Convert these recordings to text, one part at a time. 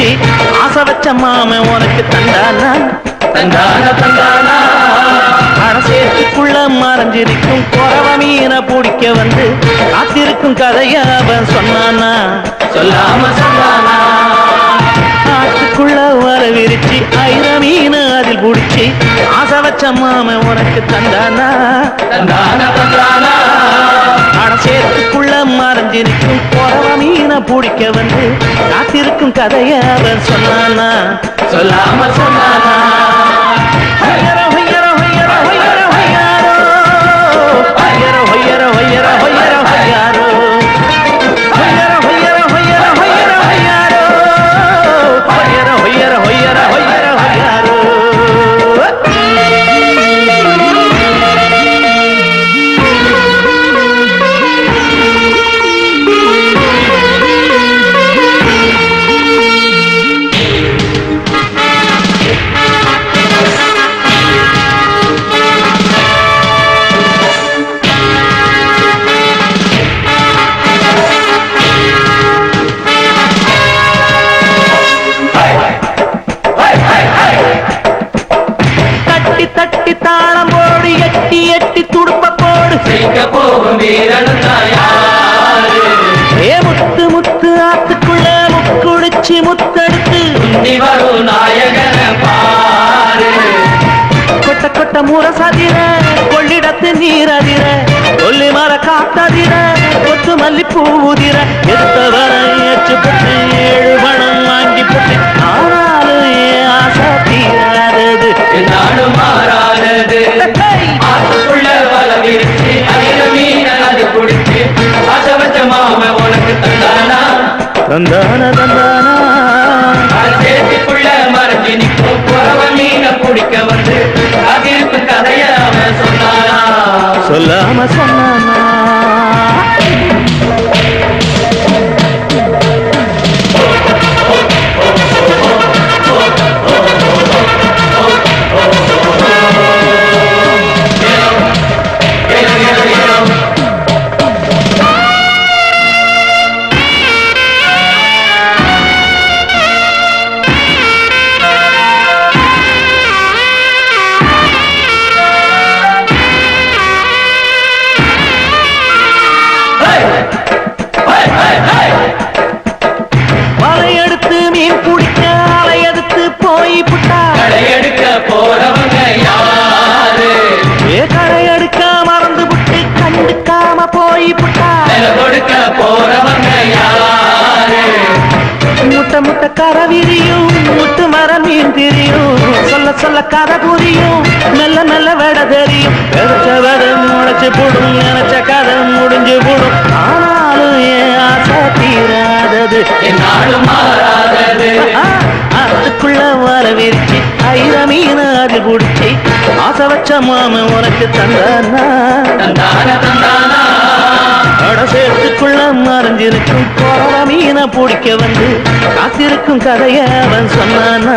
புடிச்சு ஆசை வச்ச மாமன் உனக்கு தந்தானா தந்தானா தந்தானா சேத்துக்குள்ள மறைஞ்சிருக்கும் குறவ மீனை பிடிக்க வந்து காத்திருக்கும் கதைய அவன் சொன்னானா சொல்லாம சொன்னானா ஆத்துக்குள்ள வர விரிச்சு ஐர மீன் அதில் பிடிச்சி ஆசை வச்ச மாமன் உனக்கு தந்தானா தந்தானா தந்தானா சேத்துக்குள்ள மறைஞ்சிருக்கும் குறவ மீனை பிடிக்க வந்து காத்திருக்கும் கதைய அவன் சொன்னானா சொல்லாம சொன்னானா தட்டி தாளம் போடு எட்டி எட்டி துடுப்ப போடு ஏ முத்து முத்து ஆத்துக்குள்ள முக்குடிச்சு முத்தெடுத்து கொட்ட கொட்ட முரசதிர கொள்ளிடத்து நீரதிர கொல்லி மர காத்ததிர கொத்து மல்லி பூதிர எடுத்தவர ஏற்று போட்டு 7 பணம் வாங்கி போட்டு ஆனாலும் ஏன் ஆசை தீராதது நாடும் மாறாதது ஆத்துக்குள்ள வல விரிச்சு ஐர மீன் அது குடிச்சு ஆசை வச்ச மாமன் உனக்கு தந்தானா தந்தானா தந்தானா சேத்துக்குள்ள மறைஞ்சு நிற்கும் குறவ மீனை பிடிக்க வந்து அதிர்ப்பு கதைய அவன் சொன்னானா சொல்லாம சொன்னானா வலையெடுத்து மீன் பிடிக்க அலையெடுத்து போய் புட்டா கடையெடுக்க போறவங்க யாரு ஏ கடையெடுக்க மறந்து புட்டு கண்டுக்காம போய் புட்டா கொடுக்க போறவங்க யாரு முட்டை முட்டை கரை விரியும் முட்டு மர மீன் தெரியும் சொல்ல சொல்ல கதை புரியும் மெல்ல மெல்ல விட தெரியும் எடுத்த விட முளைச்சு போடும் நினைச்ச கதை முடிஞ்சு போடும் ஆனாலும் ஏன் ஆசை தீராதது என்னாலும் மாறாதது அதுக்குள்ள வர விரிச்சு ஐர மீன் அது குடிச்சு ஆசை வச்ச மாமன் உனக்கு தந்தானா தந்தானா தந்தானா சேத்துக்குள்ள மறைஞ்சிருக்கும் குறவ மீனை பிடிக்க வந்து காத்திருக்கும் கதைய அவன் சொன்னானா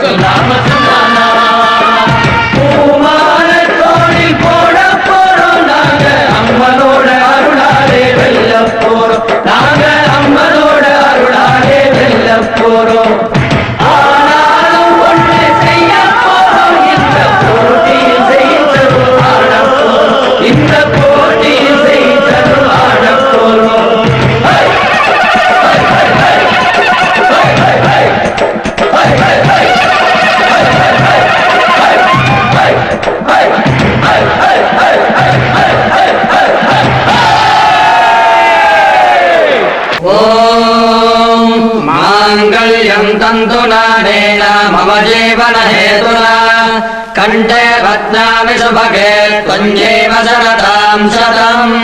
சொல்லாம சொன்னானா பூமான தோளில் போட போறோம் நாங்க அம்மனோட அருளாலே வெல்ல போறோம் நாங்க அம்மனோட அருளாலே வெல்ல போறோம் ஆனாலும் ஒன்று செய்ய போறோம் இந்த போட்டியில் செய்தரும் ஆட போறோம் இந்த போட்டியில் செய்தரும் ஆட போறோம் மாங்கல்யம் தந்துநானேன மம ஜீவன ஹேதுனா கண்டே பத்னாமி சுபகே த்வஞ்சைவ சரதாம் சதம்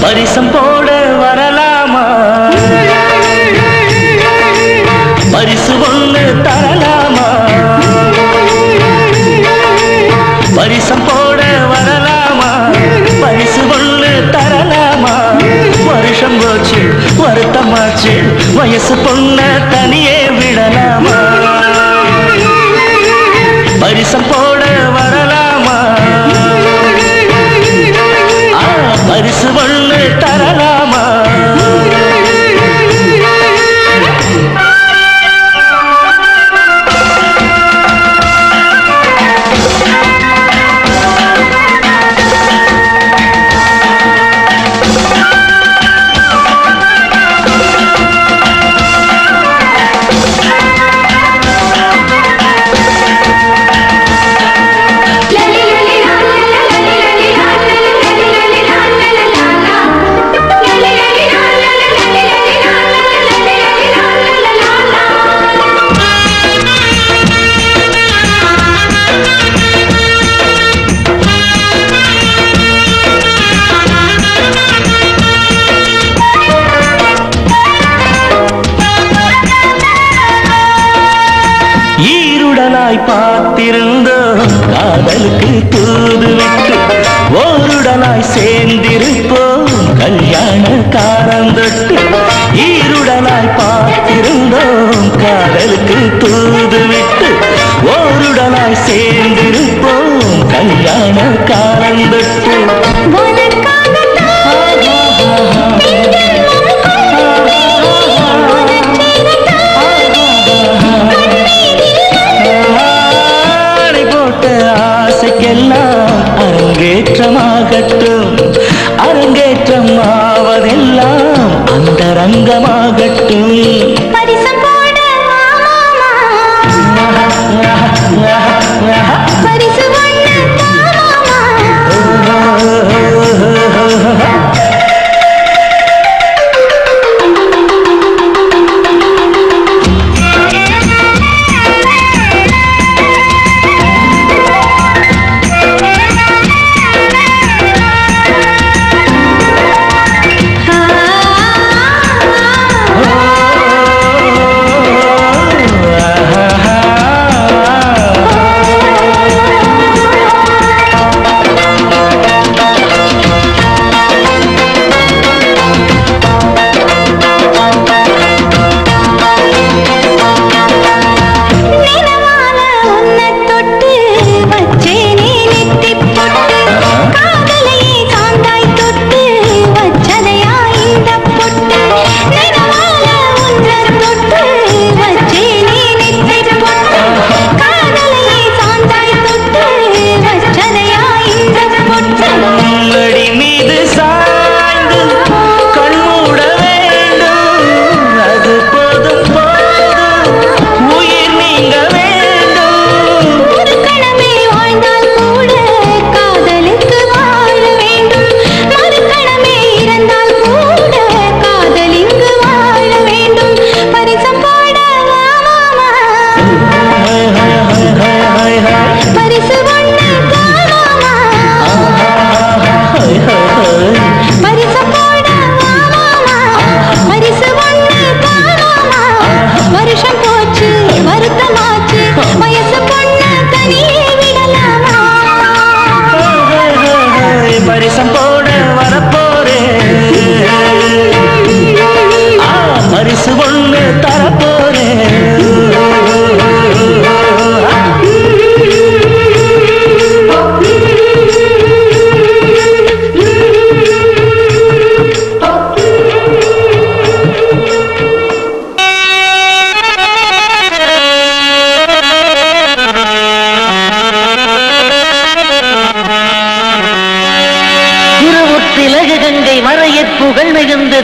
பரிசம் போட வரலாமா பரிசு ஒன்று தரலாமா பரிசு ஒண்ணு தரலாமா? பார்த்திருந்தோம் காதலுக்கு தூது விட்டு ஓருடனாய் சேர்ந்திருப்போம் கல்யாண காரந்தொட்டு. ஈருடனாய் பார்த்திருந்தோம் காதலுக்கு தூது விட்டு ஓருடனாய் சேர்ந்திருப்போம் கல்யாண காரந்தொட்டு. ஆசைக்கெல்லாம் அரங்கேற்றமாகட்டும், அரங்கேற்றம் ஆவதெல்லாம் அந்தரங்கமாகட்டும். பரிசம் போட பரிசு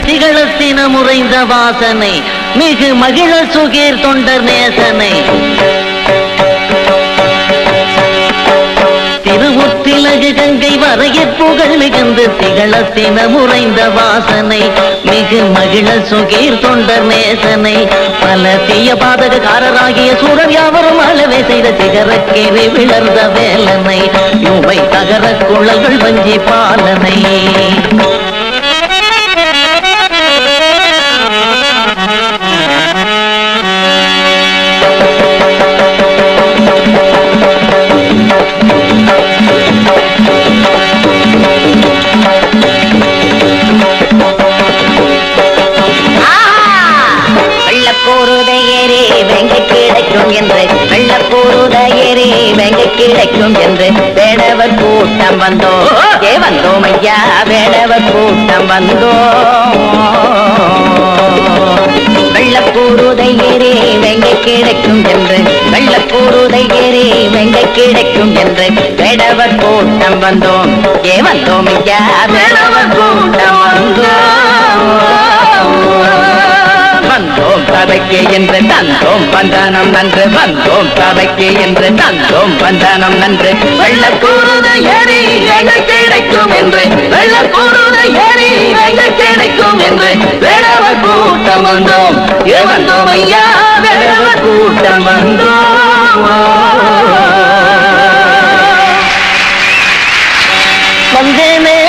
திகழத்தின முறைந்த வாசனை மிகு மகிழ சுகீர் தொண்டர் நேசனை. திருமுத்திலகு கங்கை வரையற் புகழ் மிகுந்து திகழத்தின முறைந்த வாசனை மிகு மகிழ சுகீர் தொண்டர் நேசனை. பல தீய பாதகக்காரராகிய சூரர் யாவரும் அளவே செய்த சிகரக்கேறி விளர்ந்த வேலனை யுவை தகர குழல்கள் வஞ்சி பாலனை. கிடைக்கும் என்று வெள்ளப்பூருடையரே வெங்க கிடைக்கும் என்று வேடவர் கூட்டம் வந்தோம் வந்தோம் ஐயா வேடவர் கூட்டம் வந்தோம் வெள்ளக்கூடுதை ஏறி வெங்கை கிடைக்கும் என்று வெள்ளக்கூடுதை ஏறி வெங்கை கிடைக்கும் என்று வேடவர் கூட்டம் வந்தோம் வந்தோம் ஐயா வேடவர் கூட்டம் வந்தோம் சபைக்கு என்று தந்தோம் வந்தனம் நன்று வந்தோம் சபைக்கு என்று தந்தோம் வந்தனம் நன்று வெள்ளக்கூடுதை ஏறி வெங்கை கிடைக்கும் என்று வெள்ளக்கூடுதை ஏறி வெங்கை கிடைக்கும் என்று வேடவர் கூட்டம் வந்தோம் வந்தோம் ஐயா வேடவர் கூட்டம் வந்தோம் வந்தேனே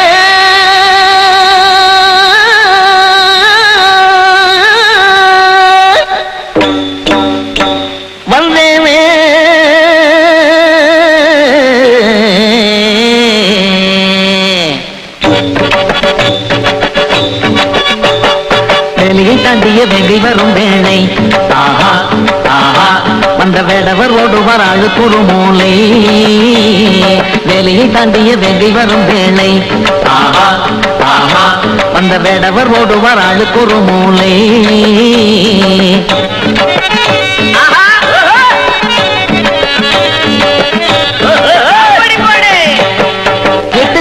தாண்டிய வெங்கை வரும் வேளை ஆஹா ஆஹா வந்த வேடவர் ஓடுவார் ஆளுக்குரு மூளை வேலையை தாண்டிய வெங்கை வரும் வேளை ஆஹா ஆஹா வந்த வேடவர் ஓடுவார் ஆளுக்குரு மூளை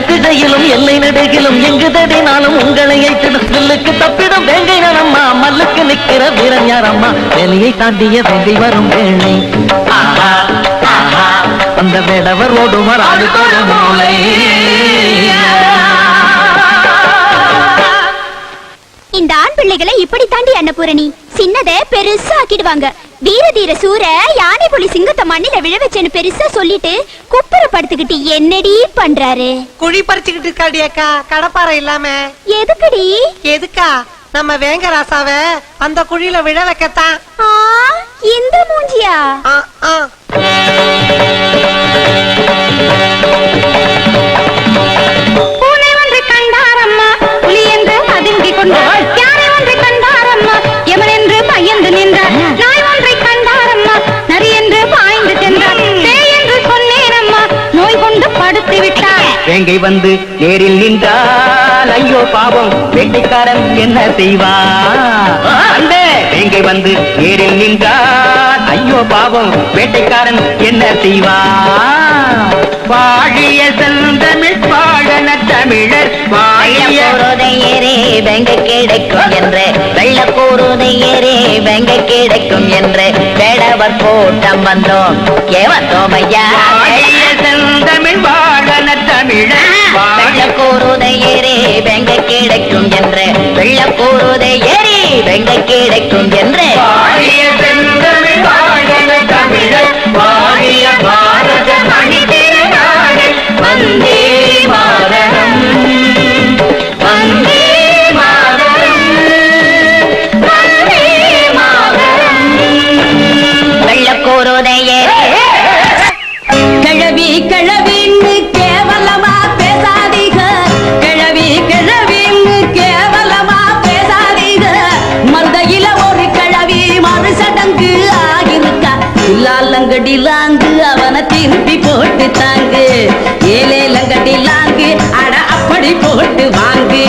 திசையிலும் எல்லை நடுகிலும் எங்கு தடினாலும் உங்களை ஐத்திடுக்கு தப்பிடும் வேங்கை நனம்மா மல்லுக்கு நிற்கிற வீரன் யாரம்மா வேலையை தாண்டிய வேங்கை வரும் வேளை ஆஹா ஆஹா அந்த வேடவர் ஓடுவார் ஆளுக்குரு மூளை இந்த ஆண் பிள்ளைகளை இப்படி தாண்டி அன்னபூரணி சின்னதை பெருசா ஆக்கிடுவாங்க வீர தீர சூர யானை புலி சிங்கத்தை மண்ணில விழ வச்சேன்னு பெருசா சொல்லிட்டு குப்புற படுத்துக்கிட்டு என்னடி பண்றாரு குழி பறிச்சுக்கிட்டு இருக்காடியக்கா கடப்பாறை இல்லாம எதுக்குடி எதுக்கா நம்ம வேங்கராசாவ அந்த குழியில விழ வைக்கத்தான் இந்த மூஞ்சியா பூனை ஒன்றை கண்டாரம்மா புலி என்று பதுங்கி கொண்டார் யானை ஒன்றை கண்டாரம்மா எமன் என்று பயந்து நின்றார் நாய் ஒன்றை கண்டாரம்மா நரி என்று பாய்ந்து சென்றார் பேய் என்று சொன்னேனம்மா நோய் கொண்டு படுத்து விட்டார் வேங்கை வந்து நேரில் நின்றால் ஐயோ பாவம் வேட்டைக்காரன் என்ன செய்வான் வேங்கை வந்து நேரில் நின்றால் ஐயோ பாவம் வேட்டைக்காரன் என்ன செய்வான் வாழிய செந்தமிழ் பாழன தமிழர் வாழியோதை ஏறே வெங்கை கிடைக்கும் என்று வெள்ளக்கூறுதை ஏறே வெங்கை கிடைக்கும் என்று வேடவர் கூட்டம் வந்தோம் வந்தோம் ஐயா செந்தமிழ் வாழன தமிழர் வெள்ளக்கூறுதை ஏறே வெங்கை கிடைக்கும் என்று வெள்ளக்கூறுதை ஏறி வெங்கை கிடைக்கும் என்று வாழிய செந்தமிழ் வாழன தமிழர் வாழிய பாரத மணி வந்தே மாதரம் வந்தே மாதரம் வந்தே மாதரம் வெள்ளக்கூறுதையே கிழவி கிழவின்னு கேவலமா பேசாதீக கிழவி கிழவின்னு கேவலமா பேசாதீக மந்தையில ஒரு கிழவி மறு சடங்கு ஆகிருக்கா இல்லாலங்கடி லாங்கு அவனை திருப்பி போட்டு தாங்கு ஏலேலங்கடி லாங்கு அட அப்படி போட்டு வாங்கு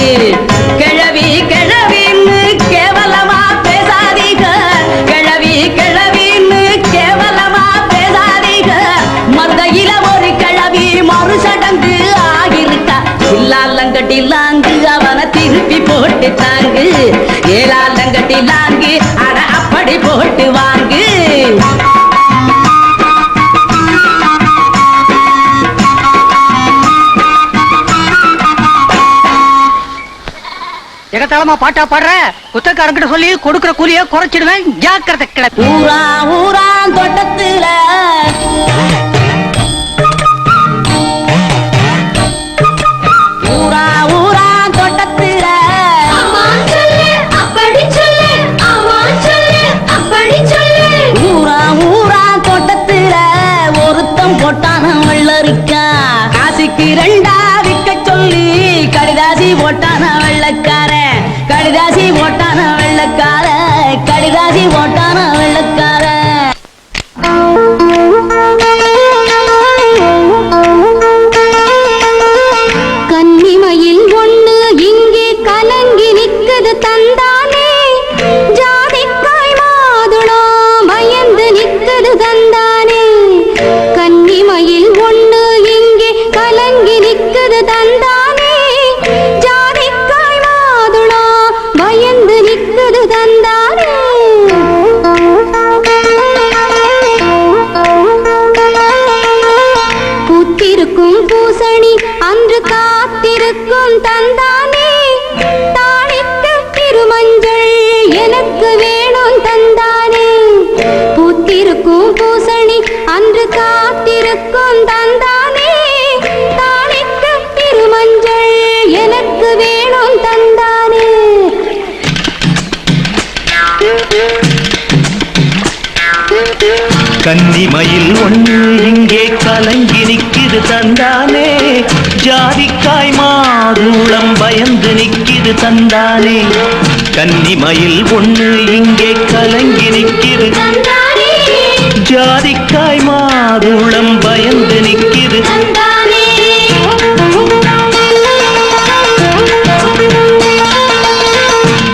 கிழவி கிழவின்னு கேவலமா பேசாதீக கிழவி கிழவின்னு கேவலமா பேசாதீக மந்தையில ஒரு கிழவி மறு சடங்கு ஆகிருக்கா இல்லாலங்கடி லாங்கு அவனை திருப்பி போட்டு தாங்கு ஏலாலங்கடி லாங்கு அட அப்படி போட்டு வாங்கு எகத்தாளமா பாட்டா பாடுற குத்தக்காரங்கிட்ட சொல்லி கொடுக்கிற கூலிய குறைச்சிடுவேன் ஜாக்கிரதை கிளம்பி ஊரா ஊரா தோட்டத்துல ஊரா ஊரா தோட்டத்துல ஊரா ஊரா தோட்டத்துல ஒருத்தம் போட்டான வெள்ளரிக்கா காசிக்கு ரெண்டா விக்க சொல்லி கடிதாசி போட்டான வெள்ளக்கார கடிதாசி போட்டான வெள்ளக்கார கடிதாசி போட்டான வெள்ளக்கார எனக்கும் தந்தானே தாளிக்க திருமஞ்சள் எனக்கு வேணும் தந்தானே கன்னிமயில் ஒண்ணு இங்கே கலங்கி நிக்கிது தந்தானே ஜாதிக்காய் மாதுளம் பயந்து நிக்கிது தந்தானே கன்னிமயில் ஒண்ணு இங்கே கலங்கி நிக்கிது ஜாதிக்காய் மாதுளம் பயந்து நிக்கிது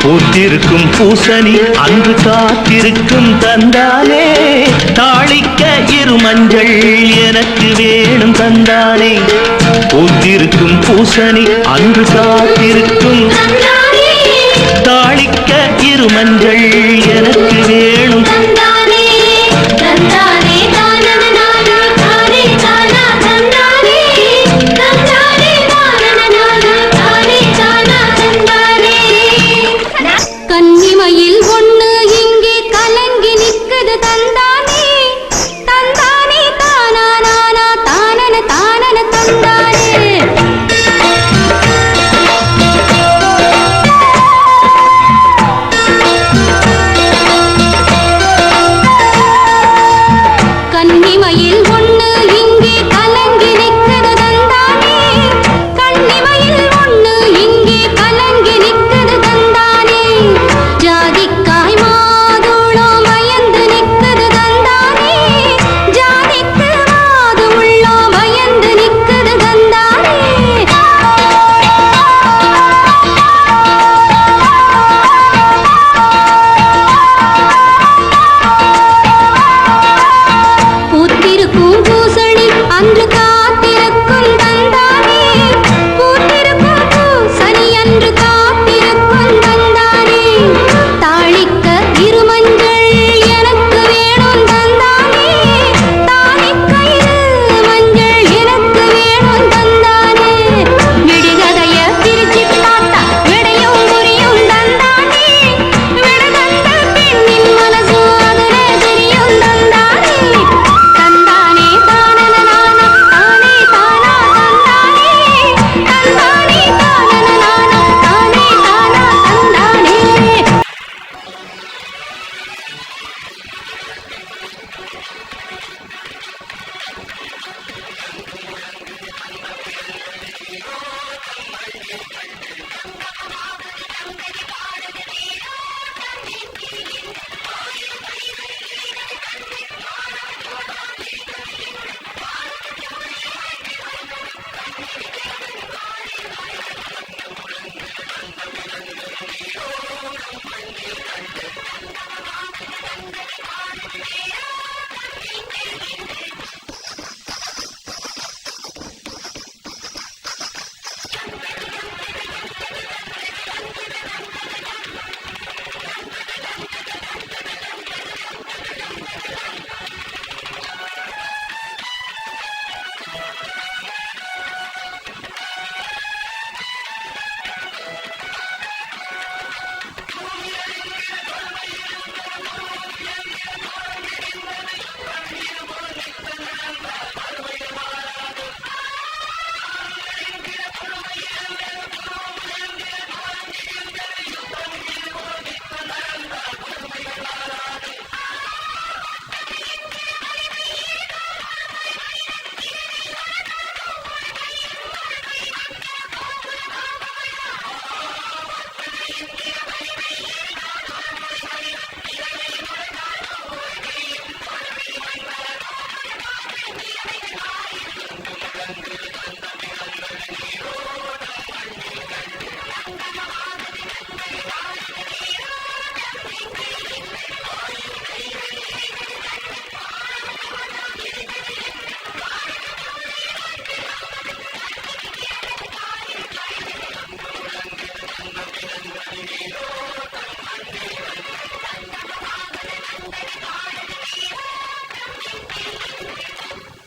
பூத்திருக்கும் பூசணி அன்று காத்திருக்கும் தந்தானே தாளிக்க இருமஞ்சள் எனக்கு வேணும் தந்தானே பூத்திருக்கும் பூசணி அன்று காத்திருக்கும் தாளிக்க இருமஞ்சள் எனக்கு வேணும்